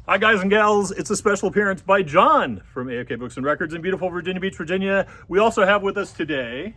Hi, guys and gals. It's a special appearance by John from AFK Books and Records in beautiful Virginia Beach, Virginia. We also have with us today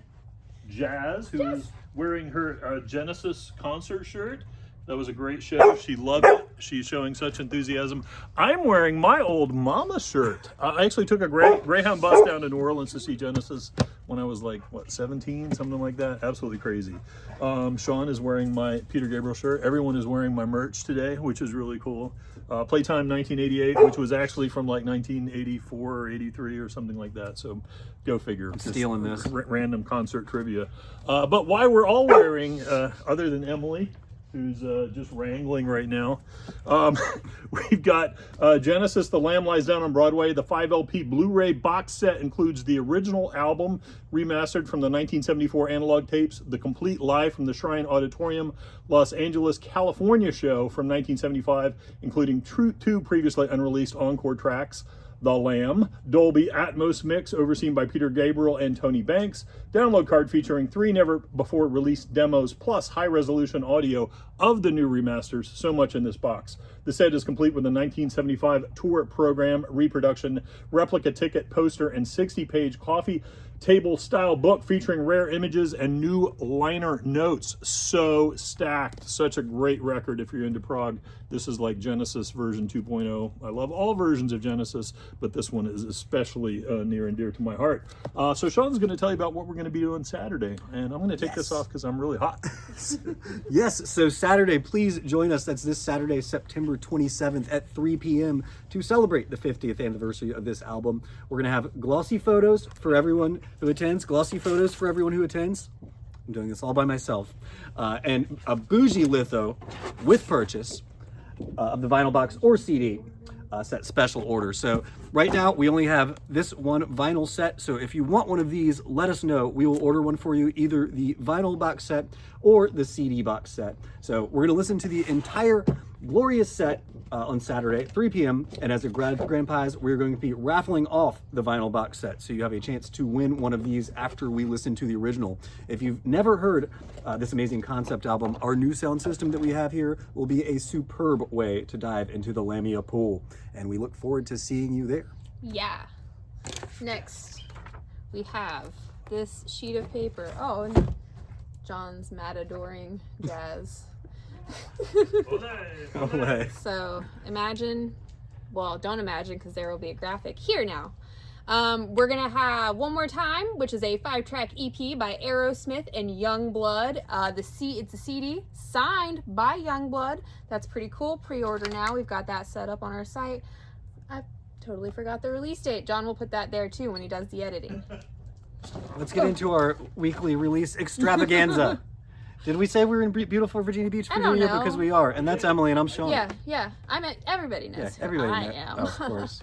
Jazz, who is wearing her Genesis concert shirt. That was a great show. She loved it. She's showing such enthusiasm. I'm wearing my old mama shirt. I actually took a Greyhound bus down to New Orleans to see Genesis when I was like, what, 17, something like that. Absolutely crazy. Sean is wearing my Peter Gabriel shirt. Everyone is wearing my merch today, which is really cool. Playtime 1988, which was actually from like 1984 or 83 or something like that. So go figure. I'm stealing this. Random concert trivia. But why we're all wearing, other than Emily, who's just wrangling right now. We've got Genesis, The Lamb Lies Down on Broadway. The 5 LP Blu-ray box set includes the original album remastered from the 1974 analog tapes, the complete live from the Shrine Auditorium, Los Angeles, California show from 1975, including two previously unreleased encore tracks, The Lamb, Dolby Atmos mix overseen by Peter Gabriel and Tony Banks, download card featuring 3 never before released demos plus high resolution audio of the new remasters. So much in this box. The set is complete with a 1975 tour program, reproduction, replica ticket, poster, and 60-page coffee table style book featuring rare images and new liner notes. So stacked. Such a great record if you're into prog. This is like Genesis version 2.0. I love all versions of Genesis, but this one is especially near and dear to my heart. So Sean's going to tell you about what we're going to be doing Saturday, and I'm going to take this off because I'm really hot. Yes, so Saturday, please join us. That's this Saturday, September 27th at 3 p.m. to celebrate the 50th anniversary of this album. We're going to have glossy photos for everyone who attends. I'm doing this all by myself. And a bougie litho with purchase of the vinyl box or CD. Set special order. So right now we only have this one vinyl set. So if you want one of these, let us know. We will order one for you, either the vinyl box set or the CD box set. So we're going to listen to the entire glorious set on Saturday at 3 p.m. And as a grand prize, we're going to be raffling off the vinyl box set. So you have a chance to win one of these after we listen to the original. If you've never heard this amazing concept album, our new sound system that we have here will be a superb way to dive into the Lamia pool. And we look forward to seeing you there. Yeah. Next, we have this sheet of paper. Oh, and John's mad adoring Jazz. Olé. So imagine, well, don't imagine because there will be a graphic here now. We're gonna have One More Time, which is a 5-track EP by Aerosmith and Youngblood. It's a CD signed by Youngblood. That's pretty cool. Pre-order now. We've got that set up on our site. I totally forgot the release date. John will put that there too when he does the editing. Let's get into our weekly release extravaganza. Did we say we were in beautiful Virginia Beach, Virginia? Because we are, and that's Emily, and I'm Sean. Yeah. I meant everybody knows. Yeah, everybody I knows. am. Oh, of course.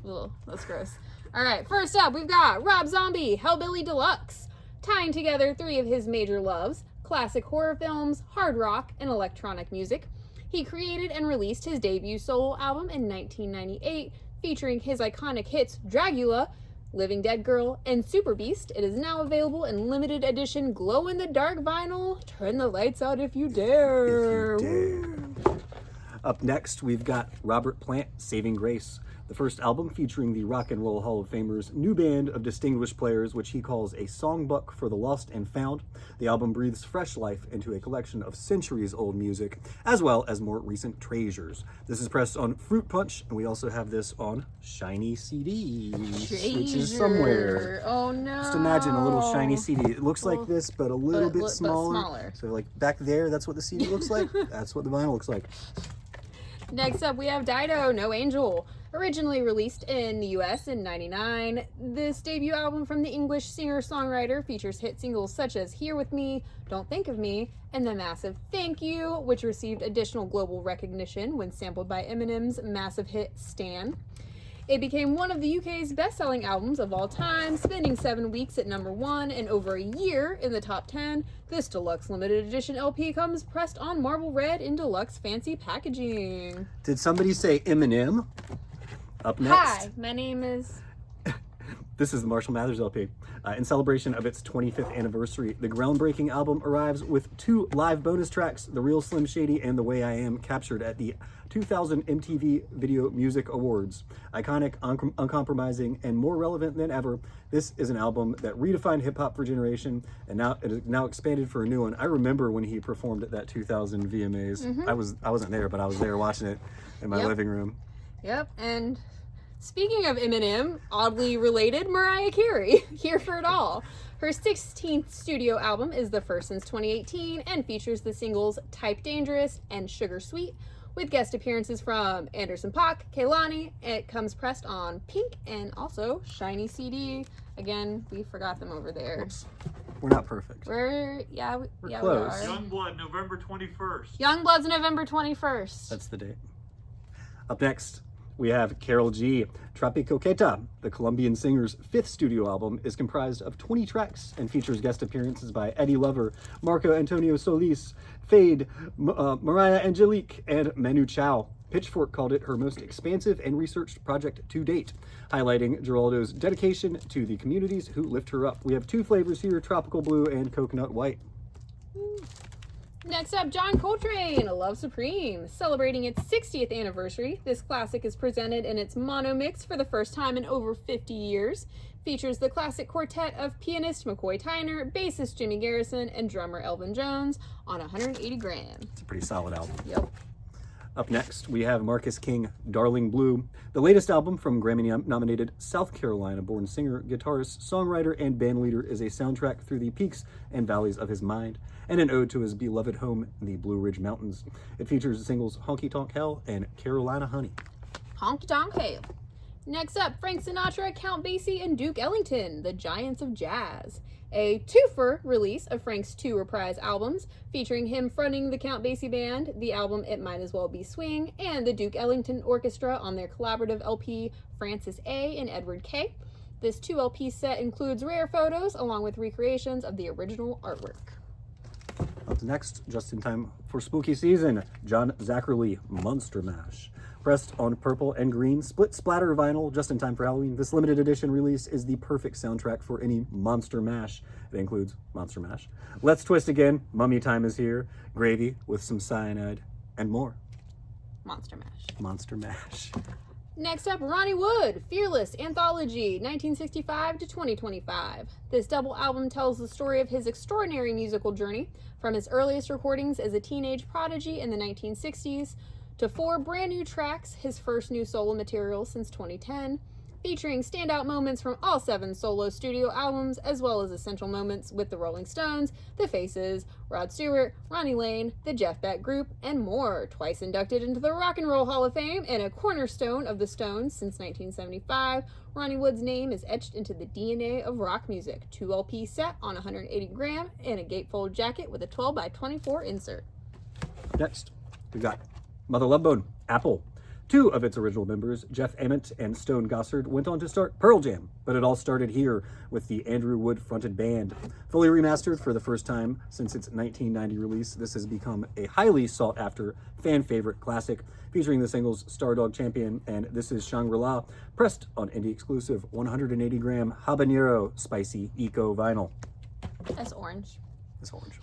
Ugh, that's gross. All right, first up, we've got Rob Zombie, Hellbilly Deluxe, tying together 3 of his major loves: classic horror films, hard rock, and electronic music. He created and released his debut solo album in 1998, featuring his iconic hits Dragula, Living Dead Girl, and Super Beast. It is now available in limited edition glow-in-the-dark vinyl. Turn the lights out if you dare. If you dare. Up next, we've got Robert Plant, Saving Grace, the first album featuring the Rock and Roll Hall of Famer's new band of distinguished players, which he calls a songbook for the lost and found. The album breathes fresh life into a collection of centuries-old music, as well as more recent treasures. This is pressed on Fruit Punch, and we also have this on Shiny CD, which is somewhere. Oh no! Just imagine a little shiny CD. It looks like this, but a little bit smaller. But smaller. So like back there, that's what the CD looks like. That's what the vinyl looks like. Next up, we have Dido, No Angel. Originally released in the US in '99, this debut album from the English singer-songwriter features hit singles such as Here With Me, Don't Think of Me, and the massive Thank You, which received additional global recognition when sampled by Eminem's massive hit Stan. It became one of the UK's best-selling albums of all time, spending 7 weeks at #1 and over a year in the top 10. This deluxe limited edition LP comes pressed on marble red in deluxe fancy packaging. Did somebody say Eminem? Up next. Hi, my name is... This is the Marshall Mathers LP. In celebration of its 25th anniversary, the groundbreaking album arrives with 2 live bonus tracks, The Real Slim Shady and The Way I Am, captured at the 2000 MTV Video Music Awards. Iconic, uncompromising, and more relevant than ever, this is an album that redefined hip-hop for a generation, and now it is now expanded for a new one. I remember when he performed at that 2000 VMAs. I wasn't there, but I was there watching it in my living room. Yep, and speaking of Eminem, oddly related, Mariah Carey, here for it all. Her 16th studio album is the first since 2018 and features the singles Type Dangerous and Sugar Sweet, with guest appearances from Anderson .Paak, Kehlani. It comes pressed on pink and also shiny CD. Again, we forgot them over there. Whoops. We're not perfect. We're close. we are. Youngblood, November 21st. Youngblood's November 21st. That's the date. Up next, we have Carol G. Tropicoqueta. The Colombian singer's 5th studio album is comprised of 20 tracks and features guest appearances by Eddie Lover, Marco Antonio Solis, Fade, Mariah Angelique, and Manu Chao. Pitchfork called it her most expansive and researched project to date, highlighting Geraldo's dedication to the communities who lift her up. We have 2 flavors here, Tropical Blue and Coconut White. Next up, John Coltrane, Love Supreme. Celebrating its 60th anniversary, this classic is presented in its mono mix for the first time in over 50 years. Features the classic quartet of pianist McCoy Tyner, bassist Jimmy Garrison, and drummer Elvin Jones on 180 grams. It's a pretty solid album. Yep. Up next, we have Marcus King, Darling Blue, the latest album from Grammy-nominated South Carolina-born singer, guitarist, songwriter, and bandleader, is a soundtrack through the peaks and valleys of his mind, and an ode to his beloved home in the Blue Ridge Mountains. It features the singles Honky Tonk Hell and Carolina Honey. Honky Tonk Hell. Next up, Frank Sinatra, Count Basie, and Duke Ellington, the Giants of Jazz. A twofer release of Frank's 2 reprise albums, featuring him fronting the Count Basie Band, the album It Might As Well Be Swing, and the Duke Ellington Orchestra on their collaborative LP Francis A. and Edward K. This 2 LP set includes rare photos along with recreations of the original artwork. Up next, just in time for spooky season, John Zackerly, Monster Mash. Pressed on purple and green split splatter vinyl just in time for Halloween, this limited edition release is the perfect soundtrack for any Monster Mash. It includes Monster Mash, Let's Twist Again, Mummy Time Is Here, Gravy with some cyanide, and more. Monster Mash. Monster Mash. Next up, Ronnie Wood, Fearless Anthology, 1965 to 2025. This double album tells the story of his extraordinary musical journey, from his earliest recordings as a teenage prodigy in the 1960s, to 4 brand new tracks, his first new solo material since 2010, featuring standout moments from all 7 solo studio albums, as well as essential moments with the Rolling Stones, The Faces, Rod Stewart, Ronnie Lane, the Jeff Beck Group, and more. Twice inducted into the Rock and Roll Hall of Fame and a cornerstone of the Stones since 1975, Ronnie Wood's name is etched into the DNA of rock music. 2 LP set on 180 gram in a gatefold jacket with a 12x24 insert. Next, we've got Mother Love Bone, Apple. 2 of its original members, Jeff Ament and Stone Gossard, went on to start Pearl Jam, but it all started here with the Andrew Wood-fronted band. Fully remastered for the first time since its 1990 release, this has become a highly sought-after, fan-favorite classic, featuring the singles Stardog Champion and This Is Shangri-La, pressed on indie-exclusive 180 gram habanero spicy eco vinyl. That's orange. It's orange.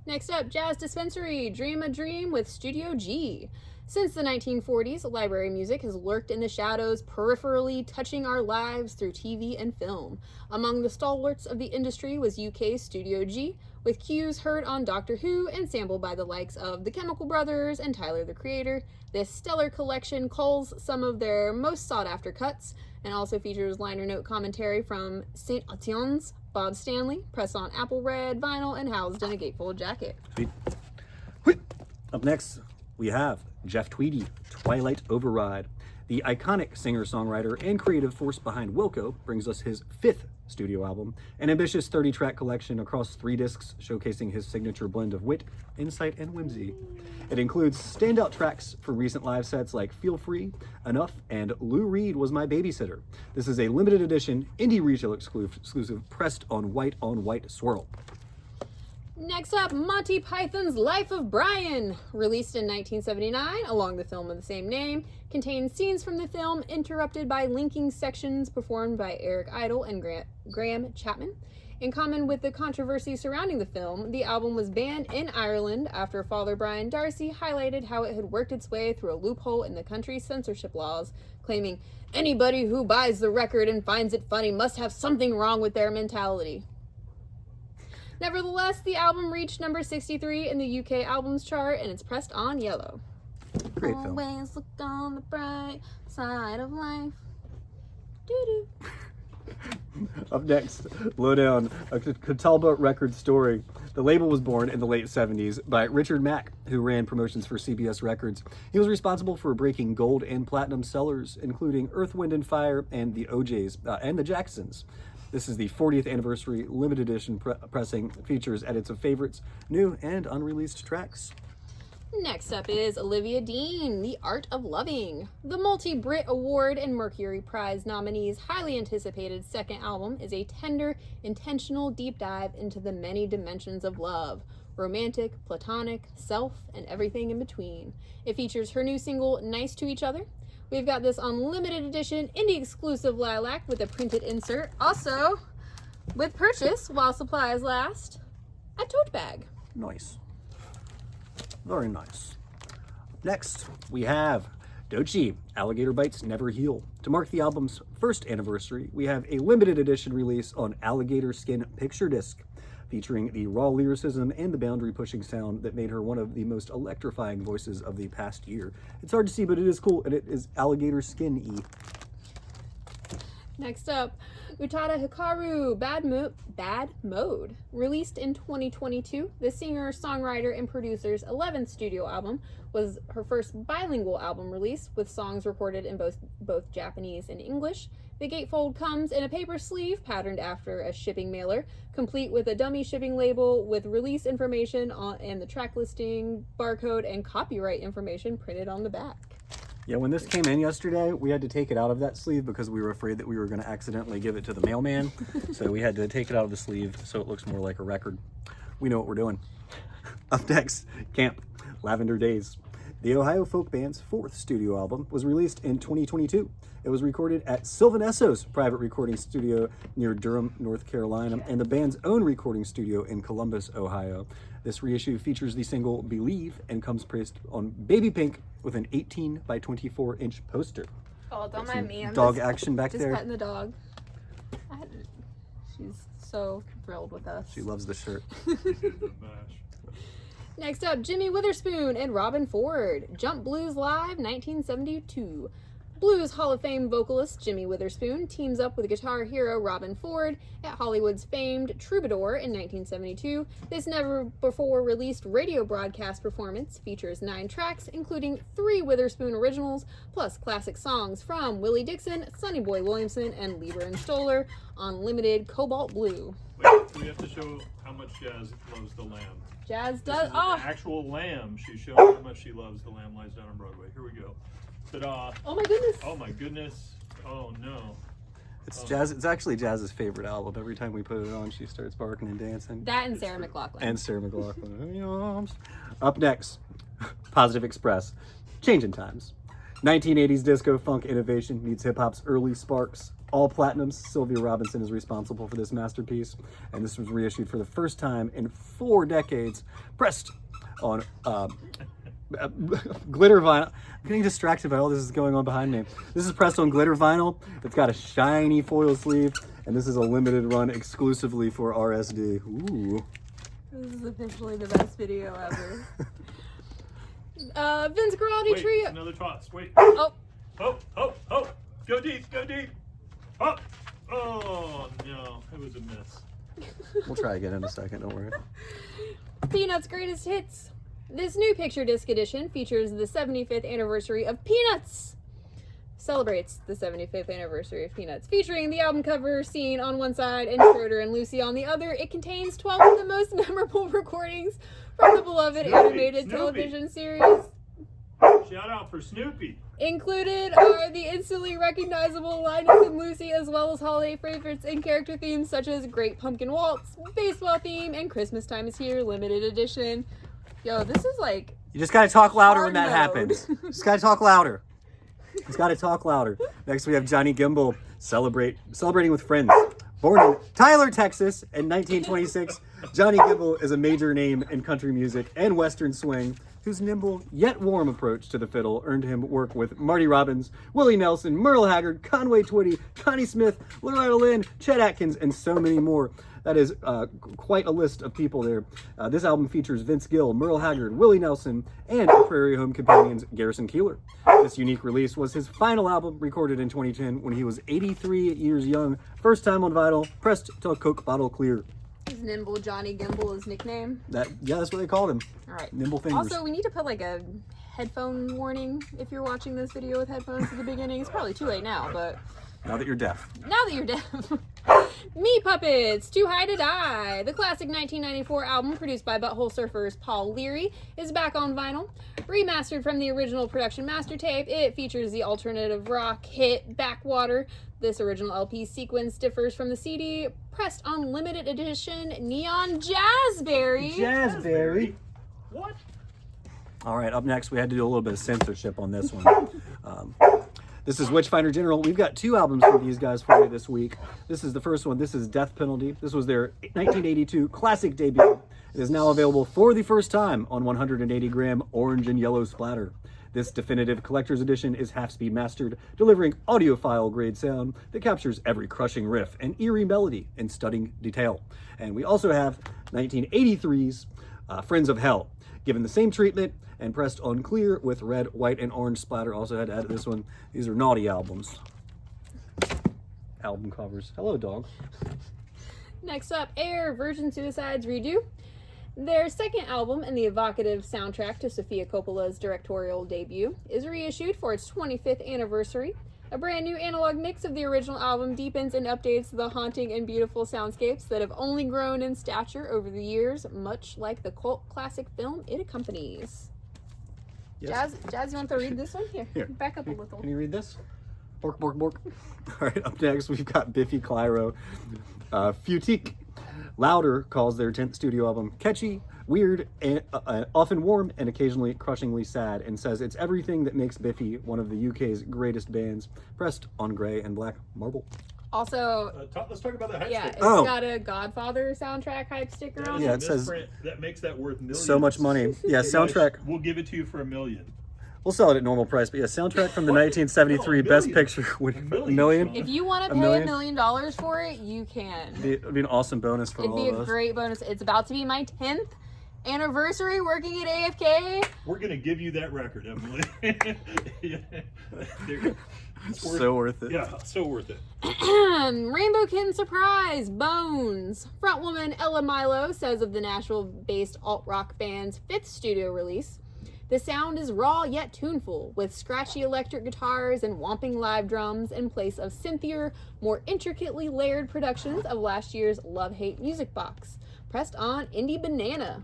Next up, Jazz Dispensary, Dream a Dream with Studio G. Since the 1940s, library music has lurked in the shadows, peripherally touching our lives through TV and film. Among the stalwarts of the industry was UK's Studio G, with cues heard on Doctor Who and sampled by the likes of The Chemical Brothers and Tyler the Creator. This stellar collection culls some of their most sought-after cuts, and also features liner note commentary from St. Etienne's Bob Stanley, pressed on apple red vinyl and housed in a gatefold jacket. Sweet. Up next, we have Jeff Tweedy, Twilight Override. The iconic singer-songwriter and creative force behind Wilco brings us his 5th studio album, an ambitious 30-track collection across 3 discs showcasing his signature blend of wit, insight, and whimsy. It includes standout tracks from recent live sets like Feel Free, Enough, and Lou Reed Was My Babysitter. This is a limited edition, indie retail exclusive pressed on white swirl. Next up, Monty Python's Life of Brian, released in 1979, along the film of the same name, contains scenes from the film interrupted by linking sections performed by Eric Idle and Graham Chapman. In common with the controversy surrounding the film, the album was banned in Ireland after Father Brian Darcy highlighted how it had worked its way through a loophole in the country's censorship laws, claiming, "Anybody who buys the record and finds it funny must have something wrong with their mentality." Nevertheless, the album reached number 63 in the UK albums chart, and it's pressed on yellow. Great film. Always look on the bright side of life. Doo-doo. Up next, Lowdown, a Catalba record story. The label was born in the late 70s by Richard Mack, who ran promotions for CBS Records. He was responsible for breaking gold and platinum sellers, including Earth, Wind and Fire and the OJs and the Jacksons. This is the 40th anniversary limited edition pressing, features edits of favorites, new and unreleased tracks. Next up is Olivia Dean, The Art of Loving. The Multi-Brit Award and Mercury Prize nominee's highly anticipated second album is a tender, intentional deep dive into the many dimensions of love. Romantic, platonic, self, and everything in between. It features her new single, Nice to Each Other. We've got this on limited edition, indie exclusive lilac with a printed insert. Also, with purchase while supplies last, a tote bag. Nice. Very nice. Next, we have Doechii, Alligator Bites Never Heal. To mark the album's first anniversary, we have a limited edition release on alligator skin picture disc, featuring the raw lyricism and the boundary-pushing sound that made her one of the most electrifying voices of the past year. It's hard to see, but it is cool, and it is alligator skin-y. Next up, Utada Hikaru, Bad Mode. Released in 2022, the singer, songwriter, and producer's 11th studio album was her first bilingual album release, with songs recorded in both Japanese and English. The gatefold comes in a paper sleeve patterned after a shipping mailer, complete with a dummy shipping label with release information and the track listing, barcode, and copyright information printed on the back. Yeah, when this came in yesterday, we had to take it out of that sleeve because we were afraid that we were going to accidentally give it to the mailman. So we had to take it out of the sleeve so it looks more like a record. We know what we're doing. Up next, Camp, Lavender Days. The Ohio folk band's fourth studio album was released in 2022. It was recorded at Sylvan Esso's private recording studio near Durham, North Carolina, and the band's own recording studio in Columbus, Ohio. This reissue features the single Believe and comes pressed on baby pink with an 18 by 24 inch poster. Oh, don't mind me. I'm dog action back just there. petting the dog. She's so thrilled with us. She loves the shirt. Next up, Jimmy Witherspoon and Robin Ford. Jump Blues Live, 1972. Blues Hall of Fame vocalist Jimmy Witherspoon teams up with guitar hero Robin Ford at Hollywood's famed Troubadour in 1972. This never-before-released radio broadcast performance features 9 tracks, including 3 Witherspoon originals, plus classic songs from Willie Dixon, Sonny Boy Williamson, and Lieber and Stoller on limited Cobalt Blue. Wait, we have to show how much Jazz loves the lamb. Jazz This does. is Oh, an actual lamb. She's showing how much she loves the Lamb Lies Down on Broadway. Here we go. Ta-da. oh my goodness. Oh my goodness. Oh no. It's Jazz. It's actually Jazz's favorite album. Every time we put it on, she starts barking and dancing. That and Sarah McLachlan. And Sarah McLachlan. In your arms. Up next, Positive Express. Changing times. 1980s disco funk innovation meets hip hop's early sparks. All platinums. Sylvia Robinson is responsible for this masterpiece, and this was reissued for the first time in 4 decades, pressed on glitter vinyl. I'm getting distracted by all this is going on behind me. This is pressed on glitter vinyl. It's got a shiny foil sleeve, and this is a limited run exclusively for RSD. Ooh. This is officially the best video ever. Vince Guaraldi Wait, Trio. another toss. Wait. Oh, Oh. Go deep. Go deep. Oh. Oh no. It was a miss. We'll try again in a second, don't worry. Peanuts Greatest Hits. This new picture disc edition features the 75th anniversary of Peanuts. Celebrates the 75th anniversary of Peanuts, featuring the album cover scene on one side and Schroeder and Lucy on the other. It contains 12 of the most memorable recordings from the beloved animated Snoopy. television series. Shout out for Snoopy. Included are the instantly recognizable Linus and Lucy, as well as holiday favorites and character themes such as Great Pumpkin Waltz, baseball theme, and Christmas Time is Here limited edition. Yo, this is like... You just gotta talk louder when that hard mode. happens. Just gotta talk louder. Just gotta talk louder. Next we have Johnny Gimble celebrating with friends. Born in Tyler, Texas in 1926, Johnny Gimble is a major name in country music and western swing, whose nimble yet warm approach to the fiddle earned him work with Marty Robbins, Willie Nelson, Merle Haggard, Conway Twitty, Connie Smith, Loretta Lynn, Chet Atkins, and so many more. That is quite a list of people there. This album features Vince Gill, Merle Haggard, Willie Nelson, and Prairie Home Companions' Garrison Keillor. This unique release was his final album, recorded in 2010 when he was 83 years young. First time on vinyl, pressed to a Coke bottle clear. Is Nimble Johnny Gimble his nickname? That's what they called him. All right. Nimble fingers. Also, we need to put like a headphone warning if you're watching this video with headphones at the beginning. It's probably too late now, but Now that you're deaf. now that you're deaf. Meat Puppets, Too High to Die. The classic 1994 album produced by Butthole Surfers Paul Leary is back on vinyl. Remastered from the original production master tape, it features the alternative rock hit Backwater. This original LP sequence differs from the CD, pressed on limited edition Neon Jazzberry. Jazzberry. What? All right, up next, we had to do a little bit of censorship on this one. This is Witchfinder General. We've got two albums for these guys for you this week. This is the first one. This is Death Penalty. This was their 1982 classic debut. It is now available for the first time on 180-gram orange and yellow splatter. This definitive collector's edition is half-speed mastered, delivering audiophile-grade sound that captures every crushing riff and eerie melody in stunning detail. And we also have 1983's Friends of Hell, given the same treatment and pressed on clear with red, white, and orange splatter. Also had to add this one. These are naughty albums. Album covers. Hello, dog. Next up, Air, Virgin Suicide's Redo. Their second album and the evocative soundtrack to Sofia Coppola's directorial debut is reissued for its 25th anniversary. A brand new analog mix of the original album deepens and updates the haunting and beautiful soundscapes that have only grown in stature over the years, much like the cult classic film it accompanies. Yes. Jazz, you want to read this one? Here. Back up a little. Can you read this? Bork, bork, bork. All right, up next, we've got Biffy Clyro. Futique. Louder calls their 10th studio album catchy, weird, and often warm and occasionally crushingly sad, and says it's everything that makes Biffy one of the UK's greatest bands, pressed on gray and black marble. Also, Let's talk about the hype yeah, sticker. it's got a Godfather soundtrack hype sticker on Yeah, it. it says Print, that makes that worth millions. so much money. Yeah, soundtrack. We'll give it to you for $1 million. We'll sell it at normal price, but yeah, soundtrack from the 1973 Best Picture. $1 million? If you want to pay million? $1 million for it, you can. It'd be an awesome bonus for It'd all be of a us. great bonus. It's about to be my 10th anniversary working at AFK. We're going to give you that record, Emily. Yeah. It's So worth it. Yeah, so worth it. Rainbowkin Surprise, Bones. Frontwoman Ella Milo says of the Nashville-based alt-rock band's 5th studio release, the sound is raw yet tuneful, with scratchy electric guitars and whomping live drums in place of synthier, more intricately layered productions of last year's Love-Hate Music Box. Pressed on Indie Banana.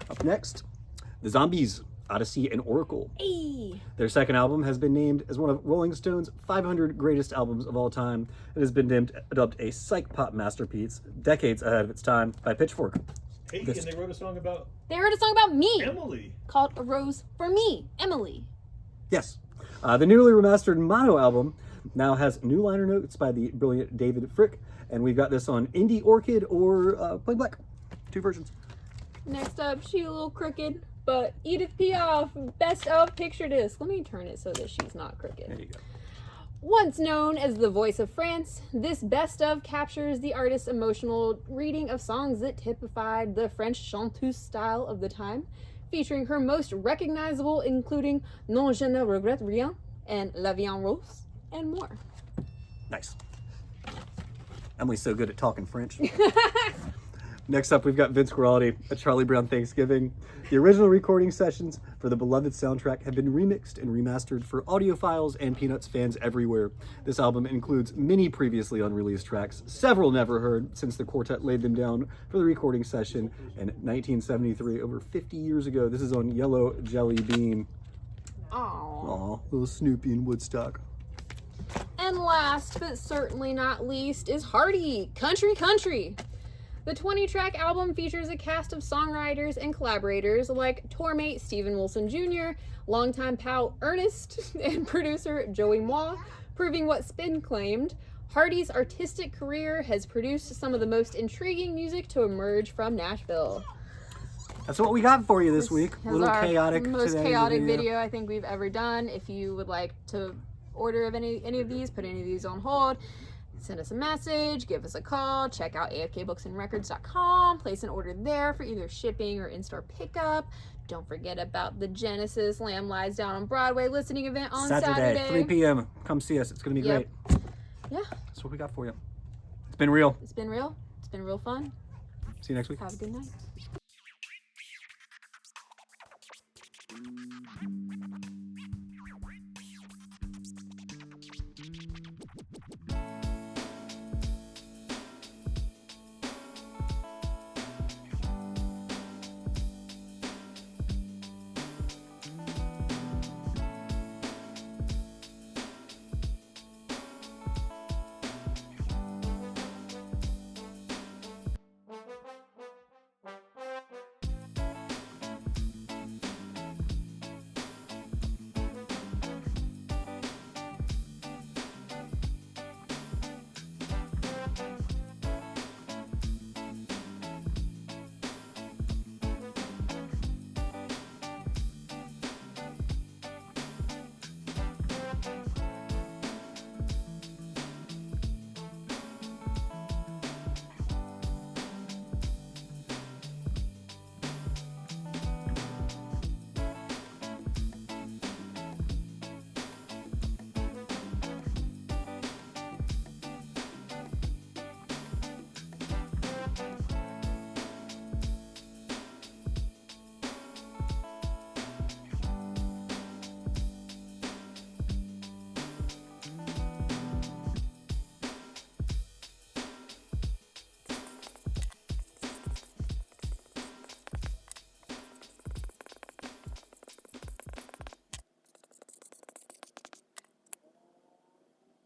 Up next, The Zombies, Odyssey and Oracle. Hey. Their second album has been named as one of Rolling Stone's 500 greatest albums of all time. It has been dubbed a psych pop masterpiece, decades ahead of its time, by Pitchfork. Hey, and they wrote a song about They wrote a song about me Emily. called A Rose for Me, Emily. Yes. The newly remastered Mono album now has new liner notes by the brilliant David Frick, and we've got this on Indie Orchid or Plain Black. 2 versions. Next up, She a Little Crooked, but Edith Piaf, Best of Picture Disc. Let me turn it so that she's not crooked. There you go. Once known as the voice of France, this best of captures the artist's emotional reading of songs that typified the French chanteuse style of the time, featuring her most recognizable, including Non je ne regrette rien and La Vie en Rose, and more. Nice. Emily's so good at talking French. Next up, we've got Vince Guaraldi, A Charlie Brown Thanksgiving. The original recording sessions for the beloved soundtrack have been remixed and remastered for audiophiles and Peanuts fans everywhere. This album includes many previously unreleased tracks, several never heard since the quartet laid them down for the recording session in 1973, over 50 years ago. This is on Yellow Jelly Bean. Oh. Aw, little Snoopy in Woodstock. And last but certainly not least is Hardy, Country Country. The 20-track album features a cast of songwriters and collaborators like tourmate Stephen Wilson Jr., longtime pal Ernest, and producer Joey Moore, proving what Spin claimed. Hardy's artistic career has produced some of the most intriguing music to emerge from Nashville. That's what we got for you this week. This A is little our chaotic most today, chaotic video I think we've ever done. If you would like to order of any of these, put any of these on hold, send us a message, give us a call, check out afkbooksandrecords.com, place an order there for either shipping or in-store pickup. Don't forget about the Genesis Lamb Lies Down on Broadway listening event on Saturday. 3 p.m. Come see us. It's going to be great. Yeah. That's what we got for you. It's been real. It's been real. It's been real fun. See you next week. Have a good night.